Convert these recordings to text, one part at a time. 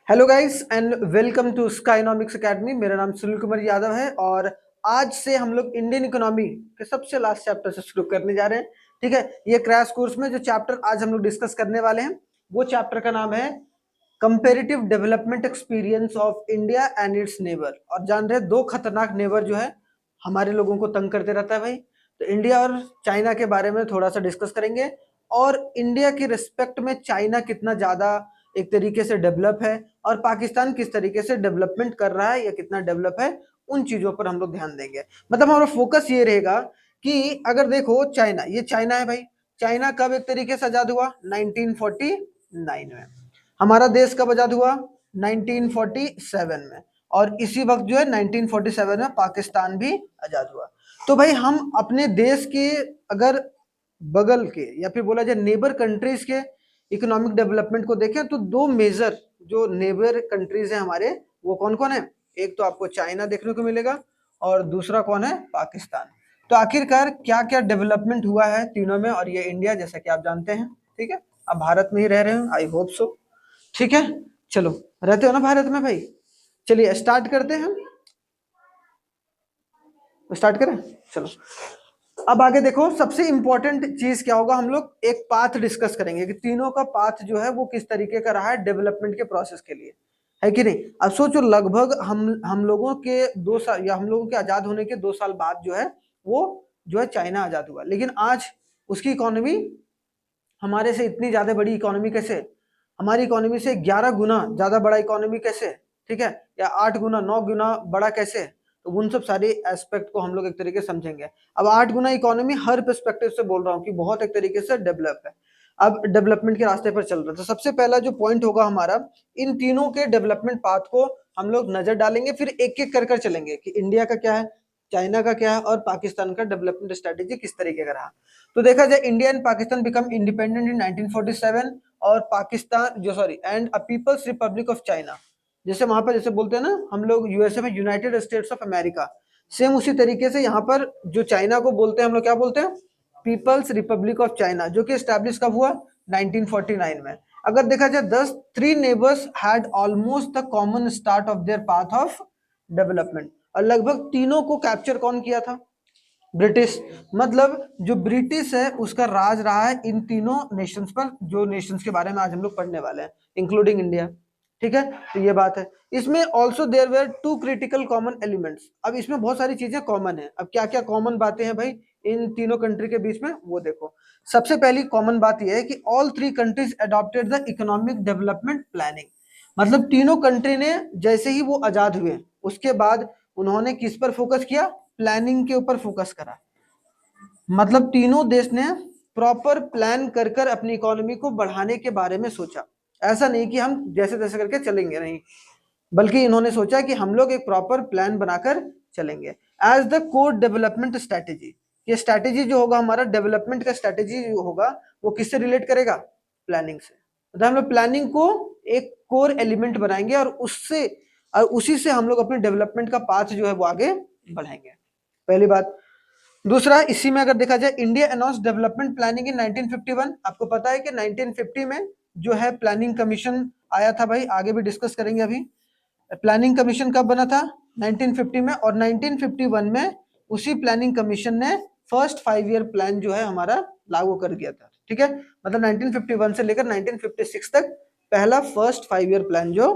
Hello guys and welcome to Skynomics academy. मेरा नाम सुनील कुमार यादव है और आज से हम लोग इंडियन इकोनॉमी के सबसे लास्ट चैप्टर से शुरू करने जा रहे हैं। ठीक है, ये क्रैश कोर्स में जो चैप्टर आज हम लोग डिस्कस करने वाले हैं वो चैप्टर का नाम है comparative development experience of India and it's neighbour. और जान रहे हैं दो खतरनाक नेबर जो है हमारे लोगों को तंग करते रहता है भाई। तो इंडिया और चाइना के बारे में थोड़ा सा डिस्कस करेंगे और इंडिया के रिस्पेक्ट में चाइना कितना ज्यादा एक तरीके से डेवलप है और पाकिस्तान किस तरीके से डेवलपमेंट कर रहा है या कितना डेवलप है, उन चीजों पर हम लोग ध्यान देंगे। मतलब हमारा फोकस ये रहेगा कि अगर देखो चाइना, ये चाइना है भाई। चाइना कब एक तरीके से आजाद हुआ? 1949 में। हमारा देश कब आजाद हुआ? 1947 में। और इसी वक्त जो है 1947 में पाकिस्तान भी आजाद हुआ। तो भाई हम अपने देश के अगर बगल के या फिर बोला जाए नेबर कंट्रीज के इकोनॉमिक डेवलपमेंट को देखें तो दो मेजर जो नेबर कंट्रीज हैं हमारे, वो कौन कौन है? एक तो आपको चाइना देखने को मिलेगा और दूसरा कौन है? पाकिस्तान। तो आखिरकार क्या क्या डेवलपमेंट हुआ है तीनों में, और ये इंडिया जैसा कि आप जानते हैं। ठीक है, आप भारत में ही रह रहे हो, आई होप सो। ठीक है, चलो, रहते हो ना भारत में भाई? चलिए स्टार्ट करते हैं। स्टार्ट करें, चलो। अब आगे देखो, सबसे इंपॉर्टेंट चीज क्या होगा, हम लोग एक पाथ डिस्कस करेंगे कि तीनों का पाथ जो है वो किस तरीके का रहा है डेवलपमेंट के प्रोसेस के लिए, है कि नहीं। अब सोचो, लगभग हम लोगों के 2 साल या हम लोगों के आजाद होने के 2 साल बाद जो है वो जो है चाइना आजाद हुआ, लेकिन आज उसकी इकोनॉमी हमारे से इतनी ज्यादा बड़ी इकोनॉमी कैसे? हमारी इकोनॉमी से 11 गुना ज्यादा बड़ा इकोनॉमी कैसे? ठीक है, या 8 गुना 9 गुना बड़ा कैसे? तो उन सब सारे एस्पेक्ट को हम लोग एक तरीके से समझेंगे। अब 8 गुना इकोनॉमी हर पर्सपेक्टिव से बोल रहा हूँ कि बहुत एक तरीके से डेवलप है, अब डेवलपमेंट के रास्ते पर चल रहा है। तो सबसे पहला जो पॉइंट होगा हमारा, इन तीनों के डेवलपमेंट पाथ को हम लोग नजर डालेंगे, फिर एक एक कर चलेंगे कि इंडिया का क्या है, चाइना का क्या है और पाकिस्तान का डेवलपमेंट स्ट्रेटेजी किस तरीके का रहा। तो देखा जाए, India and Pakistan become independent in 1947 और पाकिस्तान जो sorry and a people's Republic of China. जैसे वहां पर जैसे बोलते हैं ना हम लोग यूएसए में United states of America, same उसी तरीके से यहाँ पर जो चाइना को बोलते हैं हम लोग क्या बोलते हैं? पीपल्स रिपब्लिक ऑफ चाइना, जो कि स्टैब्लिश कब हुआ? 1949 में। अगर देखा जाए, 3 neighbours had almost the common start of their path of development, और लगभग तीनों को कैप्चर कौन किया था? ब्रिटिश। मतलब जो ब्रिटिश है उसका राज रहा है इन तीनों नेशंस पर, जो नेशंस के बारे में आज हम लोग पढ़ने वाले हैं, इंक्लूडिंग इंडिया। ठीक है, तो ये बात है। इसमें also there were 2 critical common elements. अब इसमें बहुत सारी चीजें कॉमन है। अब क्या क्या कॉमन बातें हैं भाई इन तीनों कंट्री के बीच में, वो देखो। सबसे पहली कॉमन बात यह है कि all 3 countries adopted the economic development planning. मतलब तीनों कंट्री ने जैसे ही वो आजाद हुए उसके बाद उन्होंने किस पर फोकस किया? प्लानिंग के ऊपर फोकस करा। मतलब तीनों देश ने प्रॉपर प्लान कर कर अपनी इकोनॉमी को बढ़ाने के बारे में सोचा। ऐसा नहीं कि हम जैसे तैसे करके चलेंगे, नहीं, बल्कि इन्होंने सोचा कि हम लोग एक प्रॉपर प्लान बनाकर चलेंगे as the core development strategy. ये स्ट्रेटेजी जो होगा हमारा डेवलपमेंट का स्ट्रेटेजी जो होगा वो किससे रिलेट करेगा? प्लानिंग से। मतलब हम लोग प्लानिंग को एक कोर एलिमेंट बनाएंगे और उससे और उसी से हम लोग अपने डेवलपमेंट का पाथ जो है वो आगे बढ़ाएंगे, पहली बात। दूसरा, इसी में अगर देखा जाए, India announce development planning in 1951। आपको पता है कि 1950 में जो है प्लानिंग कमीशन आया था भाई, आगे भी डिस्कस करेंगे। अभी प्लानिंग कमीशन कब बना था? 1950 में। और 1951 में उसी प्लानिंग कमीशन ने फर्स्ट 5 ईयर प्लान जो है हमारा लागू कर दिया था। ठीक है, मतलब 1951 से लेकर 1956 तक पहला फर्स्ट 5 ईयर प्लान जो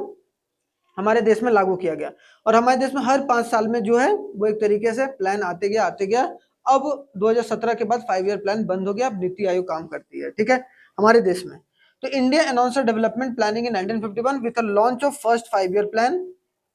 हमारे देश में लागू किया गया। और हमारे देश में हर 5 साल में जो है वो एक तरीके से प्लान आते गया आते गया। अब 2017 के बाद 5 ईयर प्लान बंद हो गया, अब नीति आयोग काम करती है। ठीक है, हमारे देश में। तो India announce development planning in 1951 with the launch of first 5 year plan.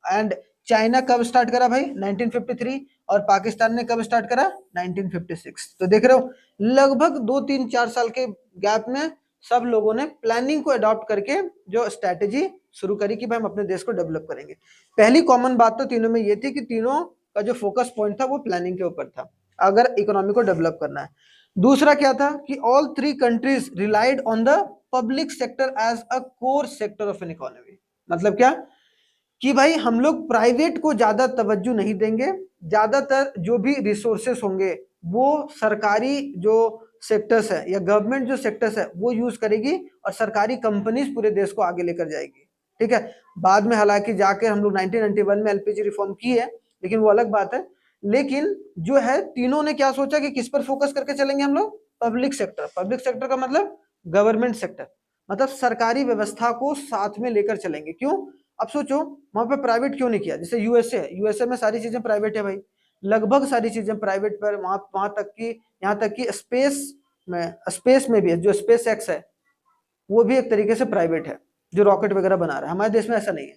And China कब स्टार्ट करा भाई? 1953। और पाकिस्तान ने कब स्टार्ट करा? 1956। तो देख रहे हो, लगभग 2 3 4 साल के गैप में सब लोगों ने प्लानिंग को अडॉप्ट करके जो स्ट्रेटेजी शुरू करी कि भाई हम अपने देश को डेवलप करेंगे। पहली कॉमन बात तो तीनों में ये थी कि तीनों का जो फोकस पॉइंट था वो प्लानिंग के ऊपर था, अगर इकोनॉमी को डेवलप करना है। दूसरा क्या था कि all 3 countries relied on the public sector as a core sector of an economy. मतलब क्या कि भाई हम लोग प्राइवेट को ज्यादा तवज्जो नहीं देंगे, ज्यादातर जो भी रिसोर्सेस होंगे वो सरकारी जो सेक्टर्स है या गवर्नमेंट जो सेक्टर्स है वो यूज करेगी और सरकारी कंपनीज पूरे देश को आगे लेकर जाएगी। ठीक है। बाद में हालांकि जाके हम लोग 1991 में एलपीजी रिफॉर्म की है, लेकिन वो अलग बात है। लेकिन जो है तीनों ने क्या सोचा कि किस पर फोकस करके चलेंगे हम लोग, पब्लिक सेक्टर। पब्लिक सेक्टर का मतलब गवर्नमेंट सेक्टर, मतलब सरकारी व्यवस्था को साथ में लेकर चलेंगे। क्यों? अब सोचो वहां पे प्राइवेट क्यों नहीं किया? जैसे यूएसए में सारी चीजें प्राइवेट है भाई, लगभग सारी चीजें प्राइवेट पर, वहां वहां तक कि यहाँ तक कि स्पेस में भी है, जो स्पेस एक्स है वो भी एक तरीके से प्राइवेट है, जो रॉकेट वगैरह बना रहा है। हमारे देश में ऐसा नहीं है।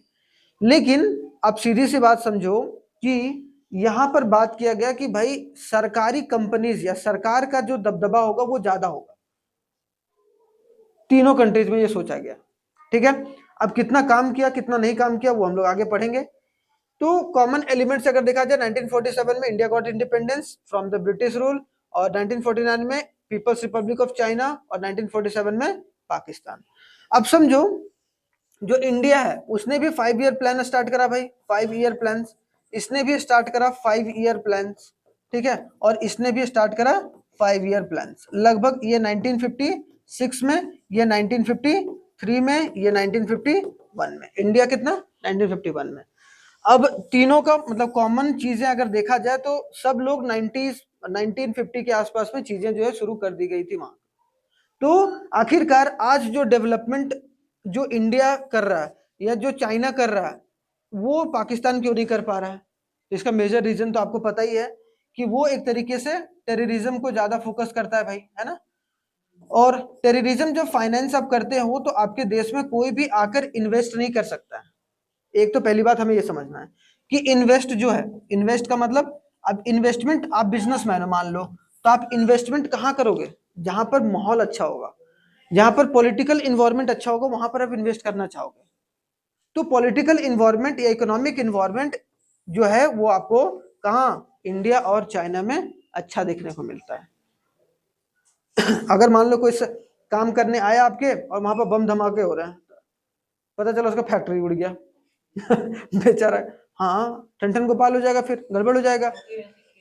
लेकिन अब सीधी सी बात समझो कि यहां पर बात किया गया कि भाई सरकारी कंपनीज या सरकार का जो दबदबा होगा वो ज्यादा होगा। तीनों कंट्रीज में ये सोचा गया, ठीक है। अब कितना काम किया कितना नहीं काम किया वो हम लोग आगे पढ़ेंगे। तो कॉमन एलिमेंट्स अगर देखा जाए, 1947 में India got independence from the British rule, और 1949 में पीपल्स रिपब्लिक ऑफ चाइना, और 1947 में पाकिस्तान। अब समझो जो इंडिया है उसने भी 5 ईयर प्लान स्टार्ट करा भाई, 5 ईयर प्लान। इसने भी स्टार्ट करा 5 ईयर प्लान, ठीक है। और इसने भी स्टार्ट करा 5 ईयर प्लान। लगभग ये 1956 में, ये 1953 में, ये 1951 में। इंडिया कितना? 1951 में। अब तीनों का मतलब कॉमन चीजें अगर देखा जाए तो सब लोग 1950 के आसपास में चीजें जो है शुरू कर दी गई थी वहां। तो आखिरकार आज जो डेवलपमेंट जो इंडिया कर रहा है या जो चाइना कर रहा है वो पाकिस्तान क्यों नहीं कर पा रहा है? इसका मेजर रीजन तो आपको पता ही है कि वो एक तरीके से टेररिज्म को ज्यादा फोकस करता है भाई, है ना। और टेररिज्म जब फाइनेंस आप करते हो तो आपके देश में कोई भी आकर इन्वेस्ट नहीं कर सकता है। एक तो पहली बात हमें ये समझना है कि इन्वेस्ट जो है, इन्वेस्ट का मतलब, अब इन्वेस्टमेंट, आप बिजनेसमैन हो मान लो, तो आप इन्वेस्टमेंट कहाँ करोगे? जहां पर माहौल अच्छा होगा, जहां पर पॉलिटिकल इन्वायरमेंट अच्छा होगा, वहां पर आप इन्वेस्ट करना चाहोगे। तो पॉलिटिकल इन्वायरमेंट या इकोनॉमिक इन्वायरमेंट जो है वो आपको कहाँ, इंडिया और चाइना में अच्छा देखने को मिलता है। अगर मान लो कोई काम करने आया आपके और वहां पर बम धमाके हो रहे हैं, पता चला उसका फैक्ट्री उड़ गया बेचारा, हाँ टन गोपाल हो जाएगा, फिर गड़बड़ हो जाएगा।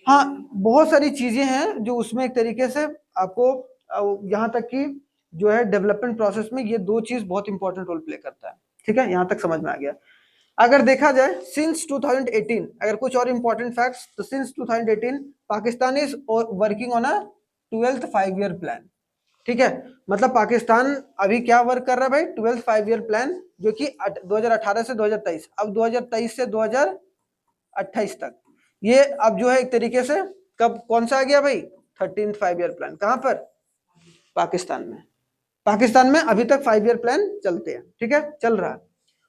हाँ, बहुत सारी चीजें हैं जो उसमें एक तरीके से आपको यहाँ तक कि जो है डेवलपमेंट प्रोसेस में ये दो चीज बहुत इंपॉर्टेंट रोल प्ले करता है, ठीक है। यहाँ तक समझ में आ गया। अगर देखा जाए सिंस 2018, अगर कुछ और इंपॉर्टेंट फैक्ट्स, तो since 2018 Pakistan is working on a 12th 5 year plan, ठीक है। मतलब पाकिस्तान अभी क्या वर्क कर रहा है भाई? 12th 5 ईयर प्लान, जो कि 2018 से 2023, अब 2023 से 2028 तक, ये अब जो है एक तरीके से कब कौन सा आ गया भाई? 13th 5 year plan. कहां पर? पाकिस्तान में। पाकिस्तान में अभी तक 5 ईयर प्लान चलते हैं, ठीक है, चल रहा है।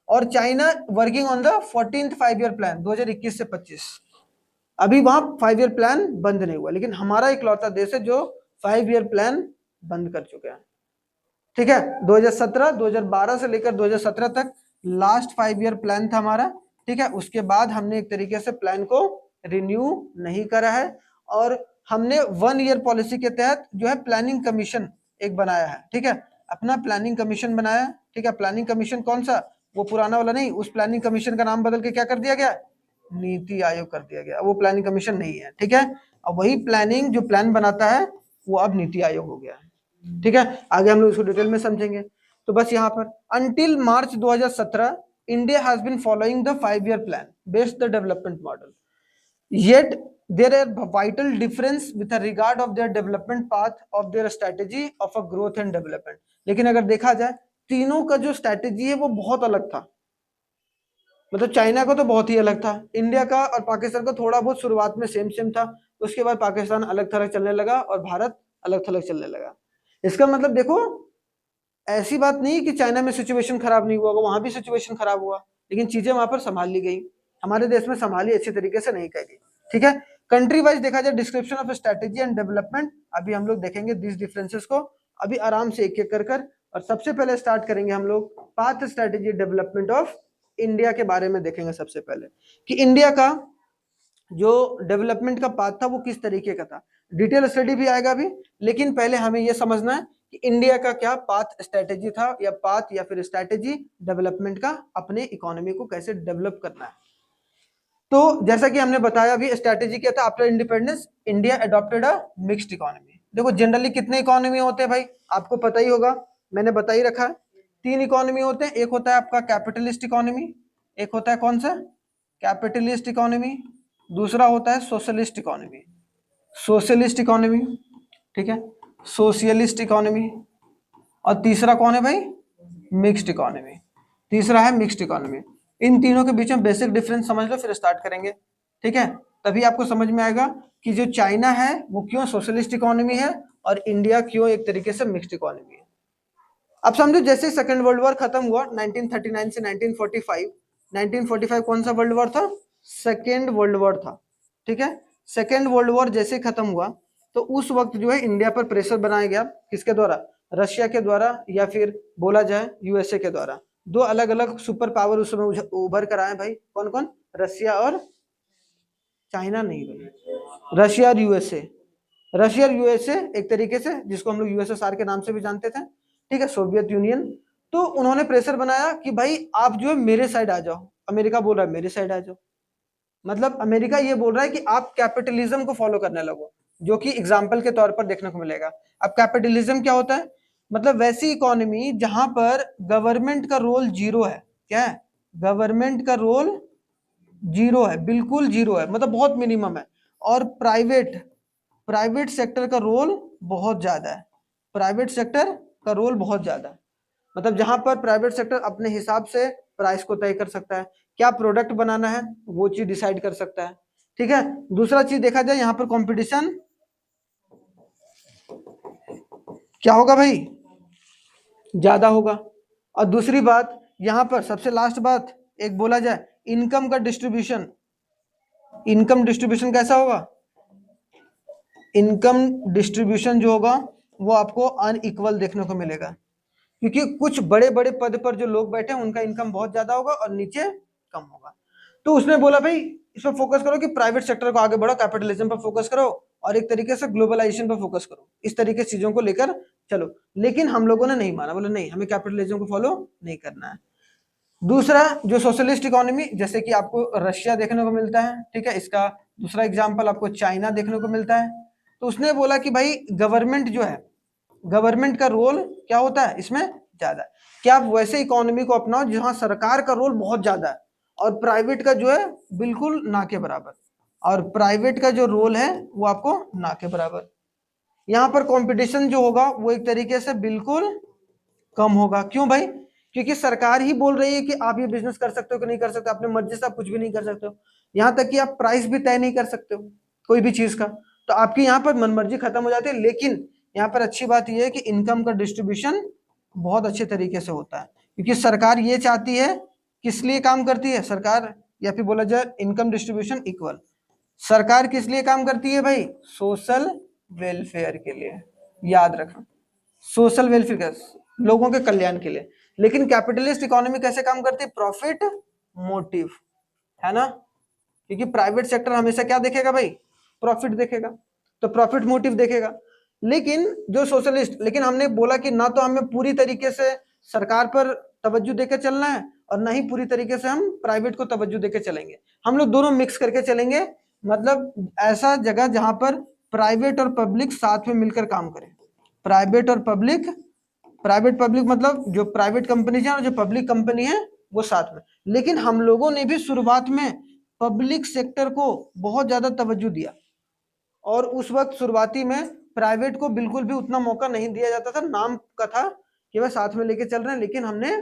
और China working on the 14th 5 year plan 2021 से 25। अभी वहां 5 ईयर प्लान बंद नहीं हुआ, लेकिन हमारा इकलौता देश है जो 5 ईयर प्लान बंद कर चुके हैं, ठीक है। 2017 2012 से लेकर 2017 तक लास्ट 5 ईयर प्लान था हमारा, ठीक है। उसके बाद हमने एक तरीके से प्लान को रिन्यू नहीं करा है, और हमने 1 ईयर पॉलिसी के तहत जो है प्लानिंग कमीशन एक बनाया है, ठीक है। अपना प्लानिंग कमीशन बनाया, ठीक है। प्लानिंग कमीशन कौन सा? वो पुराना वाला नहीं, उस प्लानिंग कमीशन का नाम बदल के क्या कर दिया गया? नीति आयोग कर दिया गया। वो प्लानिंग कमीशन नहीं है, ठीक है। अब वही प्लानिंग जो प्लान बनाता है वो अब नीति आयोग हो गया है, ठीक है। आगे हम लोग इसको डिटेल में समझेंगे। तो बस यहाँ पर until March 2017 India has been following the 5 year plan based the development model, yet there are vital difference with regard of their development path of their strategy of a growth and development। लेकिन अगर देखा जाए तीनों का जो strategy है वो बहुत अलग था। मतलब चाइना का तो बहुत ही अलग था, इंडिया का और पाकिस्तान का थोड़ा बहुत शुरुआत में सेम सेम था, उसके बाद पाकिस्तान अलग थलग चलने लगा और भारत अलग थलग चलने लगा। इसका मतलब देखो, ऐसी बात नहीं कि चाइना में सिचुएशन खराब नहीं हुआ, वहां भी सिचुएशन खराब हुआ, लेकिन चीजें वहां पर संभाल ली गई। हमारे देश में संभाली अच्छी तरीके से नहीं कर गई, ठीक है। कंट्री वाइज देखा जाए description of strategy and development, अभी हम लोग देखेंगे दिस डिफरेंसेस को अभी आराम से एक एक कर। और सबसे पहले स्टार्ट करेंगे हम लोग path strategy development of India के बारे में देखेंगे। सबसे पहले कि इंडिया का जो डेवलपमेंट का पाथ था वो किस तरीके का था, डिटेल स्टडी भी आएगा अभी। लेकिन पहले हमें यह समझना है कि इंडिया का क्या पाथ स्ट्रेटेजी था, या पाथ या फिर स्ट्रेटेजी डेवलपमेंट का, अपने इकोनॉमी को कैसे डेवलप करना है। तो जैसा कि हमने बताया अभी, स्ट्रेटेजी क्या था? After independence India adopted a mixed economy. देखो जनरली कितने इकोनॉमी होते हैं भाई, आपको पता ही होगा, मैंने बता ही रखा है। तीन इकोनॉमी होते हैं, एक होता है आपका कैपिटलिस्ट इकोनॉमी, एक होता है कौन सा कैपिटलिस्ट इकोनॉमी, दूसरा होता है सोशलिस्ट इकोनॉमी, सोशलिस्ट इकोनॉमी, ठीक है, सोशलिस्ट इकोनॉमी, और तीसरा कौन है भाई, मिक्स्ड इकोनॉमी, तीसरा है मिक्स्ड इकोनॉमी। इन तीनों के बीच में बेसिक डिफरेंस समझ लो फिर स्टार्ट करेंगे, ठीक है। तभी आपको समझ में आएगा कि जो चाइना है वो क्यों सोशलिस्ट इकोनॉमी है और इंडिया क्यों एक तरीके से मिक्स्ड इकोनॉमी है। अब समझो जैसे सेकेंड वर्ल्ड वॉर खत्म हुआ 1939 से 1945, 1945 कौन सा वर्ल्ड वॉर था, सेकेंड वर्ल्ड वॉर था, ठीक है। सेकेंड वर्ल्ड वॉर जैसे खत्म हुआ तो उस वक्त जो है इंडिया पर प्रेशर बनाया गया, किसके द्वारा, रशिया के द्वारा या फिर बोला जाए यूएसए के द्वारा। दो अलग अलग सुपर पावर उस समय उभर कर आए भाई, कौन कौन, रशिया और चाइना नहीं भाई, रशिया और यूएसए। रशिया और यूएसए एक तरीके से जिसको हम लोग यूएसएसआर के नाम से भी जानते थे, ठीक है, सोवियत यूनियन। तो उन्होंने प्रेशर बनाया कि भाई आप जो है मेरे साइड आ जाओ, अमेरिका बोल रहा है मेरे साइड आ जाओ, मतलब अमेरिका ये बोल रहा है कि आप कैपिटलिज्म को फॉलो करने लगो, जो कि एग्जाम्पल के तौर पर देखने को मिलेगा। अब कैपिटलिज्म क्या होता है, मतलब वैसी इकोनॉमी जहां पर गवर्नमेंट का रोल जीरो है, क्या है, गवर्नमेंट का रोल जीरो है, बिल्कुल जीरो है, मतलब बहुत मिनिमम है, और प्राइवेट प्राइवेट सेक्टर का रोल बहुत ज्यादा है, प्राइवेट सेक्टर का रोल बहुत ज्यादा है, मतलब जहां पर प्राइवेट सेक्टर अपने हिसाब से प्राइस को तय कर सकता है, क्या प्रोडक्ट बनाना है वो चीज डिसाइड कर सकता है, ठीक है। दूसरा चीज देखा जाए यहाँ पर कंपटीशन क्या होगा भाई, ज्यादा होगा। और दूसरी बात यहाँ पर सबसे लास्ट बात एक बोला जाए, इनकम का डिस्ट्रीब्यूशन, इनकम डिस्ट्रीब्यूशन कैसा होगा, इनकम डिस्ट्रीब्यूशन जो होगा वो आपको अनइक्वल देखने को मिलेगा, क्योंकि कुछ बड़े बड़े पद पर जो लोग बैठे हैं उनका इनकम बहुत ज्यादा होगा और नीचे कम होगा। तो उसने बोला भाई इस पर फोकस करो कि प्राइवेट सेक्टर को आगे बढ़ो, कैपिटलिज्म पर फोकस करो और एक तरीके से ग्लोबलाइजेशन पर फोकस करो, इस तरीके से चीजों को लेकर चलो। लेकिन हम लोगों ने नहीं माना, बोले नहीं हमें कैपिटलिज्म को फॉलो नहीं करना है। दूसरा जो सोशलिस्ट इकोनॉमी, जैसे कि आपको रशिया देखने को मिलता है, ठीक है, इसका दूसरा एग्जाम्पल आपको चाइना देखने को मिलता है। तो उसने बोला कि भाई गवर्नमेंट जो है, गवर्नमेंट का रोल क्या होता है इसमें ज्यादा है, क्या आप वैसे इकोनॉमी को अपनाओ जहां सरकार का रोल बहुत ज्यादा है और प्राइवेट का जो है बिल्कुल ना के बराबर, और प्राइवेट का जो रोल है वो आपको ना के बराबर। यहाँ पर कंपटीशन जो होगा वो एक तरीके से बिल्कुल कम होगा, क्यों भाई, क्योंकि सरकार ही बोल रही है कि आप ये बिजनेस कर सकते हो कि नहीं कर सकते, अपने मर्जी से आप कुछ भी नहीं कर सकते हो, यहाँ तक कि आप प्राइस भी तय नहीं कर सकते हो कोई भी चीज का, तो आपकी यहाँ पर मनमर्जी खत्म हो जाती है। लेकिन यहाँ पर अच्छी बात यह है कि इनकम का डिस्ट्रीब्यूशन बहुत अच्छे तरीके से होता है, क्योंकि सरकार ये चाहती है, किस लिए काम करती है सरकार, या फिर बोला जाए इनकम डिस्ट्रीब्यूशन इक्वल, सरकार किस लिए काम करती है भाई, सोशल वेलफेयर के लिए, याद रखना, सोशल वेलफेयर का, लोगों के कल्याण के लिए। लेकिन कैपिटलिस्ट इकोनॉमी कैसे काम करती है, प्रॉफिट मोटिव, है ना, क्योंकि प्राइवेट सेक्टर हमेशा क्या देखेगा भाई, प्रॉफिट देखेगा, तो प्रॉफिट मोटिव देखेगा। लेकिन जो सोशलिस्ट, लेकिन हमने बोला कि ना तो हमें पूरी तरीके से सरकार पर तवज्जो देकर चलना है और ना ही पूरी तरीके से हम प्राइवेट को तवज्जो देकर चलेंगे, हम लोग दोनों मिक्स करके चलेंगे, मतलब ऐसा जगह जहां पर प्राइवेट और पब्लिक साथ में मिलकर काम करें, प्राइवेट और पब्लिक, प्राइवेट पब्लिक मतलब जो प्राइवेट कंपनी है और जो पब्लिक कंपनी है वो साथ में। लेकिन हम लोगों ने भी शुरुआत में पब्लिक सेक्टर को बहुत ज्यादा तवज्जो दिया, और उस वक्त शुरुआती में प्राइवेट को बिल्कुल भी उतना मौका नहीं दिया जाता था, नाम का था कि वह साथ में लेके चल रहे हैं, लेकिन हमने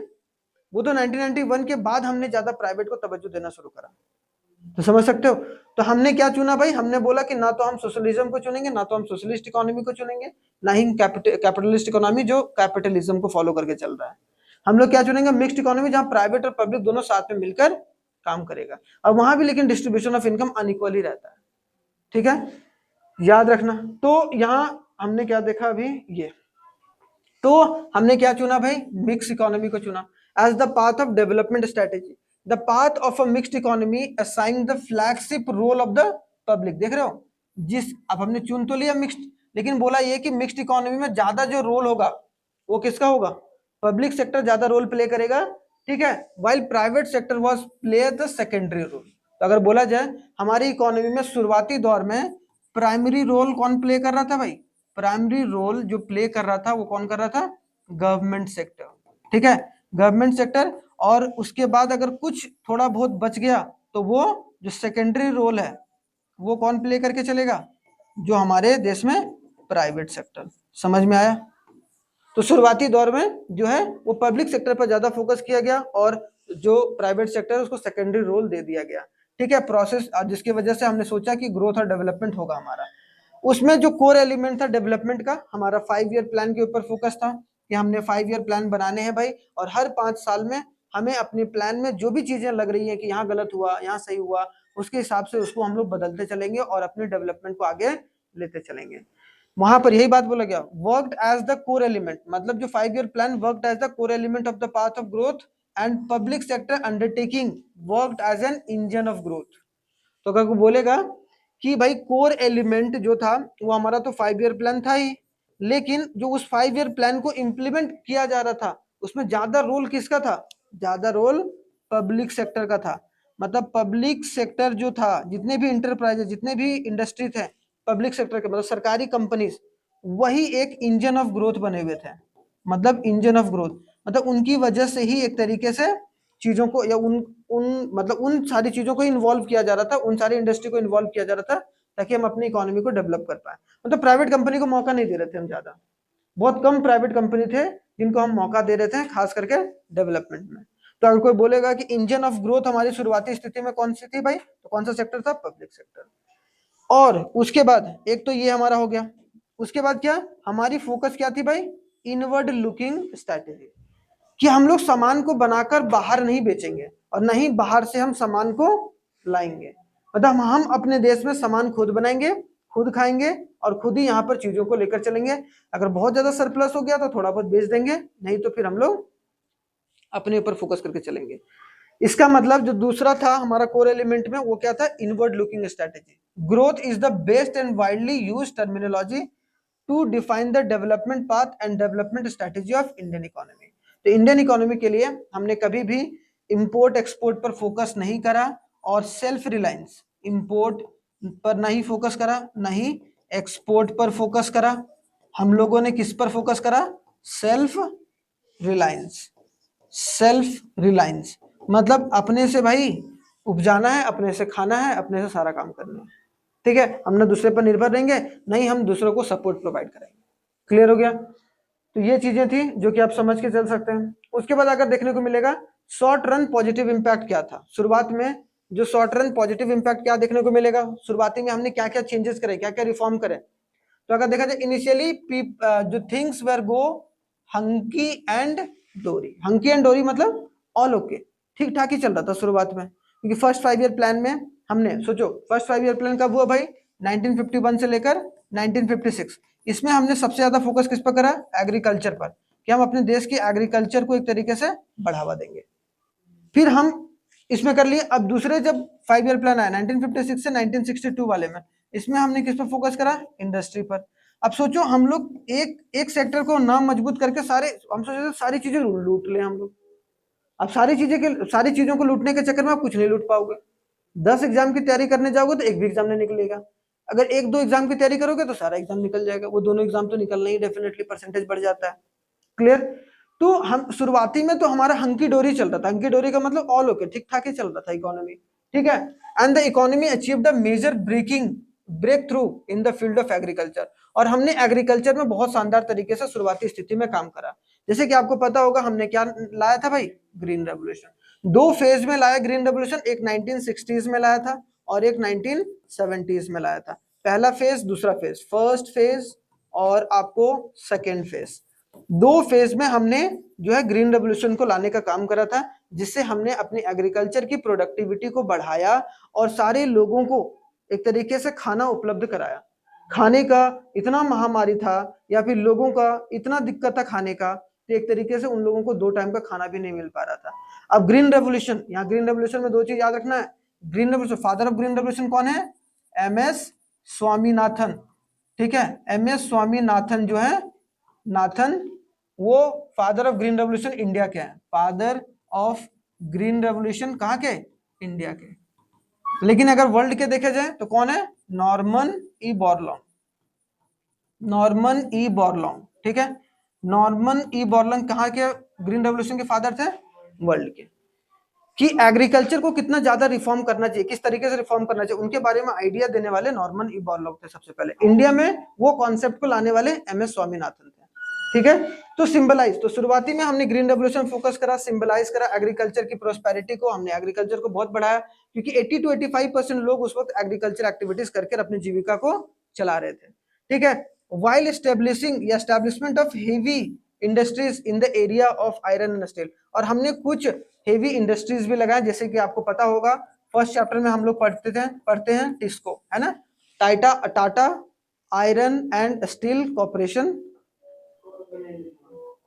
वो तो 1991 के बाद हमने ज्यादा प्राइवेट को तवज्जो देना शुरू करा, तो समझ सकते हो। तो हमने क्या चुना भाई, हमने बोला कि ना तो हम सोशलिज्म को चुनेंगे, ना तो हम सोशलिस्ट इकोनॉमी को चुनेंगे, ना ही कैपिटलिस्ट इकोनॉमी जो कैपिटलिज्म को फॉलो करके चल रहा है। हम लोग क्या चुनेंगे, मिक्स्ड इकोनॉमी जहां प्राइवेट और पब्लिक दोनों साथ में मिलकर काम करेगा, और वहां भी लेकिन डिस्ट्रीब्यूशन ऑफ इनकम अनइक्वल ही रहता है, ठीक है, याद रखना। तो यहाँ हमने क्या देखा अभी, ये तो हमने क्या चुना भाई, मिक्स इकोनॉमी को चुना as the path of development strategy, the path of a mixed economy assign the flagship role of the public, देख रहे हो, जिस अब हमने चुन तो लिया मिक्स्ड, लेकिन बोला ये कि मिक्स्ड इकोनॉमी में ज्यादा जो रोल होगा वो किसका होगा, पब्लिक सेक्टर ज्यादा रोल प्ले करेगा, ठीक है, while private sector was play the secondary role. तो अगर बोला जाए हमारी इकोनॉमी में शुरुआती दौर में प्राइमरी रोल कौन प्ले कर रहा था भाई, प्राइमरी रोल जो प्ले कर रहा था वो कौन कर रहा था, गवर्नमेंट सेक्टर, ठीक है, गवर्नमेंट सेक्टर। और उसके बाद अगर कुछ थोड़ा बहुत बच गया तो वो जो सेकेंडरी रोल है वो कौन प्ले करके चलेगा, जो हमारे देश में प्राइवेट सेक्टर। समझ में आया? तो शुरुआती दौर में जो है वो पब्लिक सेक्टर पर ज्यादा फोकस किया गया और जो प्राइवेट सेक्टर है उसको सेकेंडरी रोल दे दिया गया। ठीक है, प्रोसेस जिसकी वजह से हमने सोचा कि ग्रोथ और डेवलपमेंट होगा हमारा। उसमें जो कोर एलिमेंट था डेवलपमेंट का, हमारा 5 ईयर प्लान के ऊपर फोकस था कि हमने 5 ईयर प्लान बनाने हैं भाई, और हर 5 साल में हमें अपने प्लान में जो भी चीजें लग रही है कि यहाँ गलत हुआ यहाँ सही हुआ, उसके हिसाब से उसको हम लोग बदलते चलेंगे और अपने डेवलपमेंट को आगे लेते चलेंगे। वहां पर यही बात बोला गया, worked as the core element, मतलब जो 5 year plan worked as the core element of the path of growth and public sector undertaking worked as an engine of growth. तो अगर कोई बोलेगा कि भाई कोर एलिमेंट जो था वो हमारा तो 5 ईयर प्लान था ही, लेकिन जो उस 5 ईयर प्लान को इम्प्लीमेंट किया जा रहा था उसमें ज्यादा रोल किसका था, ज्यादा रोल पब्लिक सेक्टर का था। मतलब पब्लिक सेक्टर जो था, जितने भी इंटरप्राइजेस जितने भी इंडस्ट्री थे पब्लिक सेक्टर के, मतलब सरकारी कंपनीज, वही एक इंजन ऑफ ग्रोथ बने हुए थे। मतलब इंजन ऑफ ग्रोथ मतलब उनकी वजह से ही एक तरीके से चीजों को या उन उन मतलब उन सारी चीजों को इन्वॉल्व किया जा रहा था, उन सारी इंडस्ट्री को इन्वॉल्व किया जा रहा था ताकि हम अपनी इकोनॉमी को डेवलप कर पाए। मतलब प्राइवेट कंपनी को मौका नहीं दे रहे थे हम ज्यादा, बहुत कम प्राइवेट कंपनी थे जिनको हम मौका दे रहे थे खास करके डेवलपमेंट में। तो अगर कोई बोलेगा कि इंजन ऑफ ग्रोथ हमारी शुरुआती स्थिति में कौन सी थी भाई, तो कौन सा सेक्टर था, पब्लिक सेक्टर। और उसके बाद एक तो ये हमारा हो गया, उसके बाद क्या हमारी फोकस क्या थी भाई, इनवर्ड लुकिंग स्ट्रैटेजी, कि हम लोग सामान को बनाकर बाहर नहीं बेचेंगे और नहीं बाहर से हम सामान को लाएंगे। मतलब हम अपने देश में सामान खुद बनाएंगे, खुद खाएंगे और खुद ही यहाँ पर चीजों को लेकर चलेंगे। अगर बहुत ज्यादा सरप्लस हो गया तो थोड़ा बहुत बेच देंगे, नहीं तो फिर हम लोग अपने ऊपर फोकस करके चलेंगे। इसका मतलब जो दूसरा था हमारा कोर एलिमेंट में वो क्या था, inward looking strategy. Growth is the best and widely used terminology to define the development path and development strategy of Indian economy. तो इंडियन इकोनॉमी के लिए हमने कभी भी इंपोर्ट एक्सपोर्ट पर फोकस नहीं करा और सेल्फ रिलायंस, इंपोर्ट पर नहीं फोकस करा, नहीं एक्सपोर्ट पर फोकस करा। हम लोगों ने किस पर फोकस करा, सेल्फ रिलायंस। सेल्फ रिलायंस मतलब अपने से भाई उपजाना है, अपने से खाना है, अपने से सारा काम करना है। ठीक है, हम ना दूसरे पर निर्भर रहेंगे, नहीं हम दूसरों को सपोर्ट प्रोवाइड करेंगे। क्लियर हो गया? तो ये चीजें थी जो कि आप समझ के चल सकते हैं। उसके बाद अगर देखने को मिलेगा शॉर्ट रन पॉजिटिव इंपैक्ट क्या था शुरुआत में, जो शॉर्ट रन पॉजिटिव इंपैक्ट क्या देखने को मिलेगा, शुरुआती में हमने क्या क्या चेंजेस करे, क्या क्या रिफॉर्म करे। तो अगर देखा जाए इनिशियली जो things were go hunky and dory, hunky and डोरी मतलब ऑल ओके, ठीक ठाक ही चल रहा था शुरुआत में, क्योंकि फर्स्ट 5 ईयर प्लान में हमने सोचो, फर्स्ट 5 ईयर प्लान कब हुआ भाई, 1951 से लेकर 1956। इसमें हमने सबसे ज्यादा फोकस किस पर करा, एग्रीकल्चर पर, कि हम अपने देश की एग्रीकल्चर को एक तरीके से बढ़ावा देंगे। फिर हम इसमें कर लिए, अब दूसरे जब 5 ईयर प्लान आया 1956 से 1962 वाले में, इसमें हमने किस पर फोकस करा, इंडस्ट्री पर। अब सोचो हम लोग एक एक सेक्टर को ना मजबूत करके सारे, हम सोचे सारी चीजें लूट ले हम लोग। अब सारी चीजों को लूटने के चक्कर में आप कुछ नहीं लूट पाओगे। 10 एग्जाम की तैयारी करने जाओगे तो एक भी एग्जाम नहीं निकलेगा, अगर एक दो एग्जाम की तैयारी करोगे तो सारा एग्जाम निकल जाएगा, वो दोनों एग्जाम तो निकलना ही, डेफिनेटली परसेंटेज बढ़ जाता है। क्लियर? तो हम शुरुआती में तो हमारा हंकी डोरी चल रहा था, हंकी डोरी का मतलब ऑल ओके, ठीक ठाक ही चल रहा था इकोनॉमी। ठीक है, and the economy achieved a major breakthrough in the field of agriculture. और हमने एग्रीकल्चर में बहुत शानदार तरीके से शुरुआती स्थिति में काम करा। जैसे कि आपको पता होगा हमने क्या लाया था भाई, ग्रीन रेवोल्यूशन। 2 फेज में लाया ग्रीन रेवोल्यूशन, एक 1960s में लाया था और एक 1970s में लाया था। पहला फेज, दूसरा फेज, फर्स्ट फेज और आपको सेकेंड फेज। 2 फेज में हमने जो है ग्रीन रेवोल्यूशन को लाने का काम करा था, जिससे हमने अपनी एग्रीकल्चर की प्रोडक्टिविटी को बढ़ाया और सारे लोगों को एक तरीके से खाना उपलब्ध कराया। खाने का इतना महामारी था या फिर लोगों का इतना दिक्कत था खाने का, तो एक तरीके से उन लोगों को 2 टाइम का खाना भी नहीं मिल पा रहा था। अब ग्रीन रेवोल्यूशन, यहाँ ग्रीन रेवोल्यूशन में 2 चीज याद रखना है। Green revolution, father of green revolution कौन है, MS स्वामीनाथन। ठीक है, MS स्वामीनाथन जो है नाथन, वो father of green revolution India के हैं, फादर ऑफ ग्रीन रेवोल्यूशन कहाँ के, इंडिया के। लेकिन अगर वर्ल्ड के देखे जाए तो कौन है, नॉर्मन ई बोरलॉन्ग, नॉर्मन ई बोरलॉन्ग। ठीक है, नॉर्मन ई बोरलॉन्ग कहाँ के ग्रीन रेवोल्यूशन के फादर थे वर्ल्ड के, कि एग्रीकल्चर को कितना ज्यादा रिफॉर्म करना चाहिए, किस तरीके से रिफॉर्म करना चाहिए, उनके बारे में आइडिया देने वाले नॉर्मन ई बोरलॉग थे सबसे पहले। इंडिया में वो कॉन्सेप्ट को लाने वाले एमएस स्वामीनाथन थे। ठीक है, तो सिंबलाइज, तो शुरुआती में हमने ग्रीन रेवोल्यूशन फोकस करा, सिंबलाइज करा एग्रीकल्चर की प्रोस्पेरिटी को, हमने एग्रीकल्चर को बहुत बढ़ाया, क्योंकि 80 to 85% लोग उस वक्त एग्रीकल्चर एक्टिविटीज करके अपनी जीविका को चला रहे थे। ठीक है, वाइल एस्टेब्लिशिंग या establishment of heavy industries in the area of iron and steel, और हमने कुछ हेवी इंडस्ट्रीज भी लगाए, जैसे कि आपको पता होगा फर्स्ट चैप्टर में हम लोग पढ़ते हैं टिस्को, है ना, Tata iron and steel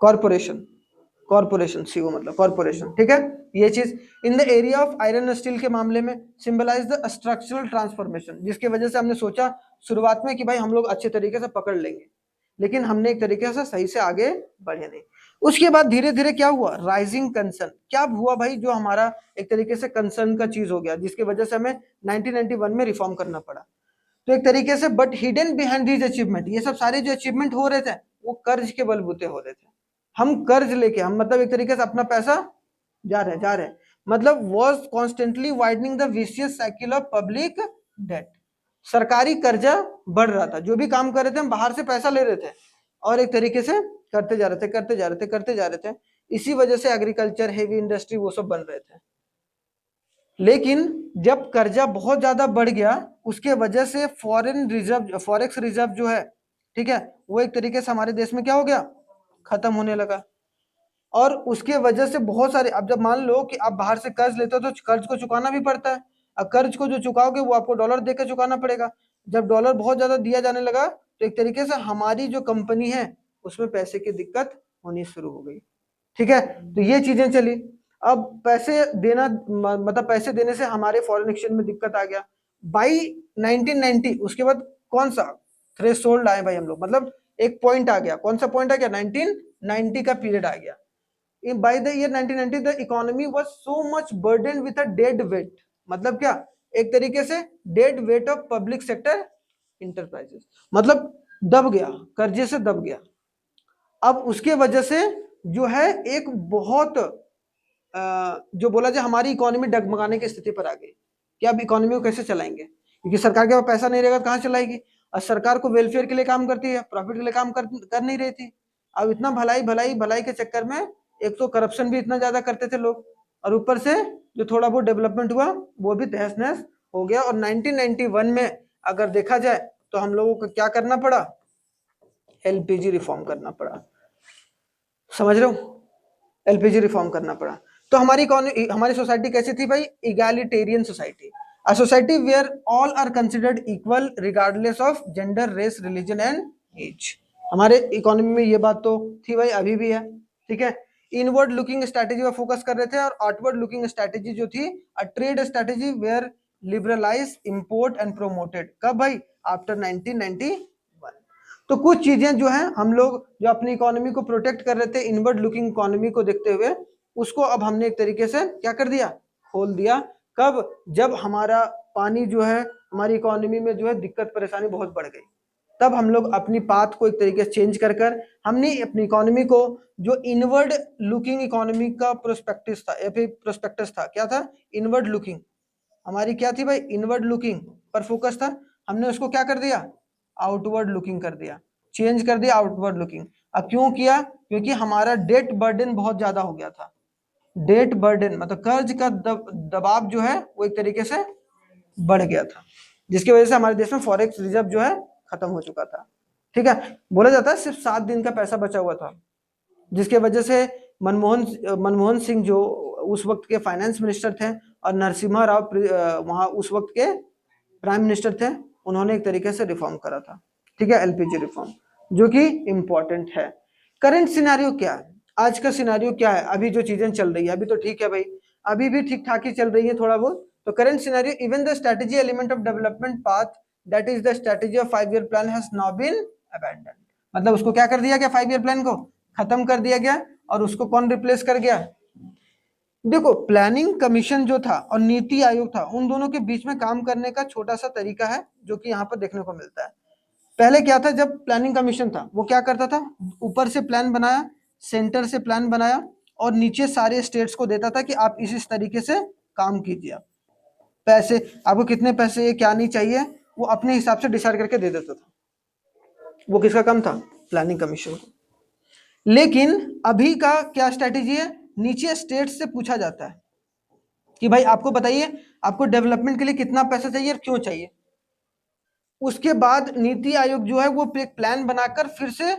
corporation CO मतलब कॉर्पोरेशन। ठीक है, ये चीज in the area of iron and steel के मामले में सिंबलाइज द स्ट्रक्चरल ट्रांसफॉर्मेशन, जिसकी वजह से हमने सोचा शुरुआत में कि भाई हम लोग अच्छे तरीके से पकड़ लेंगे, लेकिन हमने एक तरीके से सही से आगे बढ़े नहीं। उसके बाद धीरे धीरे क्या हुआ, राइजिंग कंसर्न, क्या हुआ भाई, जो हमारा एक तरीके से कंसर्न का चीज हो गया, जिसकी वजह से हमें 1991 में रिफॉर्म करना पड़ा। तो एक तरीके से but hidden behind these achievement, ये सब सारे जो अचीवमेंट हो रहे थे वो कर्ज के बलबूते हो रहे थे। हम कर्ज लेके, हम मतलब एक तरीके से अपना पैसा जा रहे हैं, मतलब was constantly widening the vicious cycle of public debt, सरकारी कर्जा बढ़ रहा था, जो भी काम कर रहे थे हम बाहर से पैसा ले रहे थे और एक तरीके से करते जा रहे थे। इसी वजह से एग्रीकल्चर, हेवी इंडस्ट्री वो सब बन रहे थे। लेकिन जब कर्जा बहुत ज्यादा बढ़ गया, उसके वजह से फॉरेक्स रिजर्व जो है, ठीक है, वो एक तरीके से हमारे देश में क्या हो गया, खत्म होने लगा। और उसके वजह से बहुत सारे, अब जब मान लो कि आप बाहर से कर्ज लेते हो तो कर्ज को चुकाना भी पड़ता है, अब कर्ज को जो चुकाओगे वो आपको डॉलर देकर चुकाना पड़ेगा। जब डॉलर बहुत ज्यादा दिया जाने लगा तो एक तरीके से हमारी जो कंपनी है उसमें पैसे की दिक्कत होनी शुरू हो गई। ठीक है, तो ये चीजें चली। अब पैसे देना, मतलब पैसे देने से हमारे फॉरेन एक्सचेंज में दिक्कत आ गया। बाई 1990 उसके बाद कौन सा थ्रेशोल्ड आए भाई हम लोग, मतलब एक पॉइंट आ गया, कौन सा पॉइंट आ गया, 1990 का पीरियड आ गया। by the year 1990 the economy was so much burdened with a dead weight, मतलब क्या, एक तरीके से dead weight of public sector enterprises, मतलब दब गया, कर्जे से दब गया। अब उसके वजह से जो है एक बहुत जो बोला जाए हमारी इकोनॉमी डगमगाने की स्थिति पर आ गई कि अब इकोनॉमी को कैसे चलाएंगे, क्योंकि सरकार के पास पैसा नहीं रहेगा तो कहाँ चलाएगी। और सरकार को वेलफेयर के लिए काम करती है, प्रॉफिट के लिए काम कर नहीं रही थी। अब इतना भलाई भलाई भलाई के चक्कर में एक तो करप्शन भी इतना ज्यादा करते थे लोग, और ऊपर से जो थोड़ा बहुत डेवलपमेंट हुआ वो भी तहस नहस हो गया। और 1991 में अगर देखा जाए तो हम लोगों को क्या करना पड़ा, एलपीजी रिफॉर्म करना पड़ा, समझ रहे हो, एलपीजी रिफॉर्म करना पड़ा। तो हमारी सोसाइटी कैसी थी भाई, egalitarian society, a society where all are considered equal regardless of gender, race, religion and age. हमारे इकोनॉमी में ये बात तो थी भाई, अभी भी है। ठीक है, इनवर्ड लुकिंग स्ट्रेटेजी पर फोकस कर रहे थे, और आउटवर्ड लुकिंग स्ट्रेटेजी जो थी a trade strategy where liberalise import and promoted, कब भाई, आफ्टर 1991। तो कुछ चीजें जो हैं हम लोग जो अपनी इकोनॉमी को प्रोटेक्ट कर रहे थे इनवर्ड लुकिंग इकोनॉमी को देखते हुए, उसको अब हमने एक तरीके से क्या कर दिया, खोल दिया। कब, जब हमारा पानी जो है हमारी इकोनॉमी में जो है दिक्कत परेशानी बहुत बढ़ गई, तब हम लोग अपनी पाथ को एक तरीके से चेंज कर कर हमने अपनी इकोनॉमी को जो इनवर्ड लुकिंग इकोनॉमी का प्रोस्पेक्टिस था या फिर प्रोस्पेक्टस था, क्या था, इनवर्ड लुकिंग, हमारी क्या थी भाई, इनवर्ड लुकिंग पर फोकस था, हमने उसको क्या कर दिया, आउटवर्ड लुकिंग कर दिया, चेंज कर दिया आउटवर्ड लुकिंग। अब क्यों किया, क्योंकि हमारा डेट बर्डन बहुत ज्यादा हो गया था। डेट बर्डन मतलब कर्ज का दबाव जो है वो एक तरीके से बढ़ गया था, जिसकी वजह से हमारे देश में फॉरेक्स रिजर्व जो है खत्म हो चुका था। ठीक है, बोला जाता है सिर्फ 7 दिन का पैसा बचा हुआ था, जिसके वजह से मनमोहन सिंह जो उस वक्त के फाइनेंस मिनिस्टर थे और नरसिम्हा राव वहां उस वक्त के प्राइम मिनिस्टर थे, उन्होंने एक तरीके से रिफॉर्म करा था। ठीक है, एलपीजी रिफॉर्म जो कि इंपॉर्टेंट है। करंट सिनेरियो क्या है, आज का सिनेरियो क्या है, अभी जो चीजें चल रही है अभी तो ठीक है भाई, अभी भी ठीक ठाक ही चल रही है थोड़ा बहुत। तो current scenario, even the strategy element of development path that is the strategy of 5 year plan has now been abandon, मतलब उसको क्या कर दिया गया, 5 ईयर प्लान को खत्म कर दिया गया। और उसको कौन रिप्लेस कर गया, देखो प्लानिंग कमीशन जो था और नीति आयोग था, उन दोनों के बीच में काम करने का छोटा सा तरीका है जो कि यहाँ पर देखने को मिलता है। पहले क्या था, जब प्लानिंग कमीशन था वो क्या करता था, ऊपर से प्लान बनाया, सेंटर से प्लान बनाया, और नीचे सारे स्टेट्स को देता था कि आप इस तरीके से काम कीजिए। पैसे आपको कितने पैसे क्या नहीं चाहिए वो अपने हिसाब से डिसाइड करके दे देता था। वो किसका काम था? प्लानिंग कमीशन को। लेकिन अभी का क्या स्ट्रेटेजी है? नीचे स्टेट से पूछा जाता है कि भाई आपको बताइए आपको डेवलपमेंट के लिए कितना पैसा चाहिए और क्यों चाहिए। उसके बाद नीति आयोग जो है वो एक प्लान बनाकर फिर से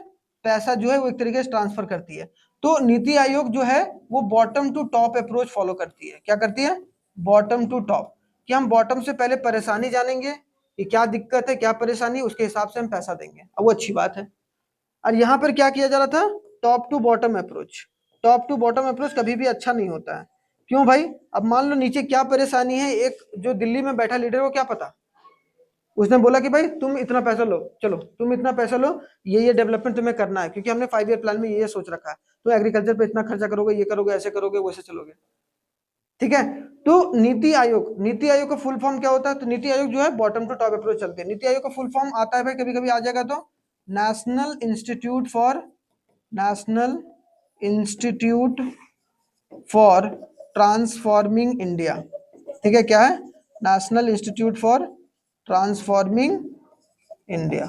पैसा जो है वो एक तरीके से ट्रांसफर करती है। तो नीति आयोग जो है वो bottom to top approach follow करती है। क्या करती है? बॉटम टू टॉप, कि हम बॉटम से पहले परेशानी जानेंगे कि क्या दिक्कत है क्या परेशानी, उसके हिसाब से हम पैसा देंगे। अब वो अच्छी बात है। और यहाँ पर क्या किया जा रहा था? Top to bottom approach. Top to bottom approach कभी भी अच्छा नहीं होता है। क्यों भाई? अब मान लो नीचे क्या परेशानी है, एक जो दिल्ली में बैठा लीडर को क्या पता, उसने बोला कि भाई तुम इतना पैसा लो, चलो तुम इतना पैसा लो, ये डेवलपमेंट तुम्हें करना है क्योंकि हमने 5 ईयर प्लान में ये सोच रखा है, तो एग्रीकल्चर पे इतना खर्चा करोगे, ये करोगे, ऐसे करोगे, वैसे चलोगे। ठीक है। तो नीति आयोग का फुल फॉर्म क्या होता है? तो नीति आयोग जो है बॉटम टू टॉप अप्रोच चलते हैं। नीति आयोग का फुल फॉर्म आता है भाई, कभी कभी आ जाएगा तो national institute for transforming India. ठीक है, क्या है? National institute for transforming India.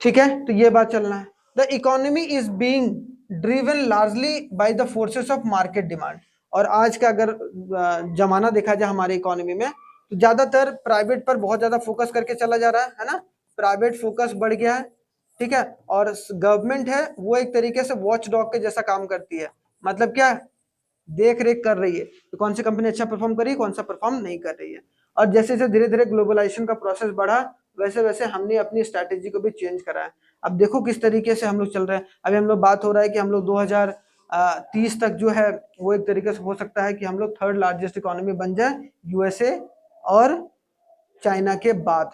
ठीक है, तो ये बात चलना है। The economy is being driven largely by the forces of market demand. और आज का अगर जमाना देखा जाए हमारे इकोनॉमी में, तो ज्यादातर प्राइवेट पर बहुत ज्यादा फोकस करके चला जा रहा है ना। प्राइवेट फोकस बढ़ गया है। ठीक है, और गवर्नमेंट है वो एक तरीके से वॉच डॉग के जैसा काम करती है। मतलब क्या? देख रेख कर रही है तो कौन सी कंपनी अच्छा परफॉर्म कर रही है, कौन सा परफॉर्म नहीं कर रही है। और जैसे जैसे धीरे धीरे ग्लोबलाइजेशन का प्रोसेस बढ़ा, वैसे वैसे हमने अपनी स्ट्रैटेजी को भी चेंज करा है। अब देखो किस तरीके से हम लोग चल रहे हैं। अभी हम लोग बात हो रहा है कि हम लोग 2030 तक जो है वो एक तरीके से हो सकता है कि हम लोग थर्ड लार्जेस्ट इकोनॉमी बन जाए यूएसए और चाइना के बाद,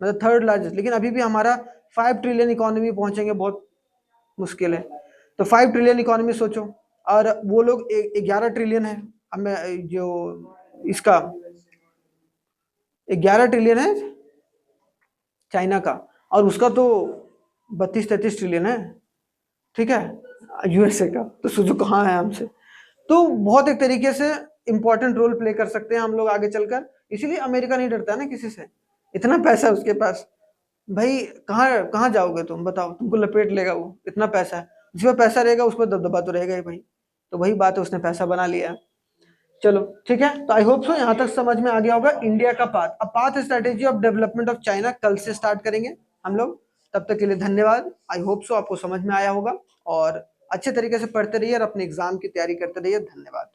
मतलब थर्ड लार्जेस्ट। लेकिन अभी भी हमारा 5 ट्रिलियन इकोनॉमी पहुंचेंगे बहुत मुश्किल है। तो 5 ट्रिलियन इकोनॉमी सोचो, और वो लोग 11 ट्रिलियन है। अब मैं जो इसका 11 ट्रिलियन है चाइना का, और उसका तो 32-33 ट्रिलियन है। ठीक है, यूएसए का, तो सोचो कहाँ है हमसे। तो बहुत एक तरीके से इंपॉर्टेंट रोल प्ले कर सकते हैं हम लोग आगे चलकर। इसीलिए अमेरिका नहीं डरता है ना किसी से, इतना पैसा है उसके पास। भाई कहाँ कहाँ जाओगे तुम, बताओ, तुमको लपेट लेगा वो, इतना पैसा है। जिसमें पैसा रहेगा उस पर दबदबा तो रहेगा ही भाई। तो वही बात है, उसने पैसा बना लिया है। चलो ठीक है, तो आई होप सो यहाँ तक समझ में आ गया होगा इंडिया का पाथ। अब path strategy of development of China कल से स्टार्ट करेंगे हम लोग। तब तक के लिए धन्यवाद। आई होप सो आपको समझ में आया होगा, और अच्छे तरीके से पढ़ते रहिए और अपने एग्जाम की तैयारी करते रहिए। धन्यवाद।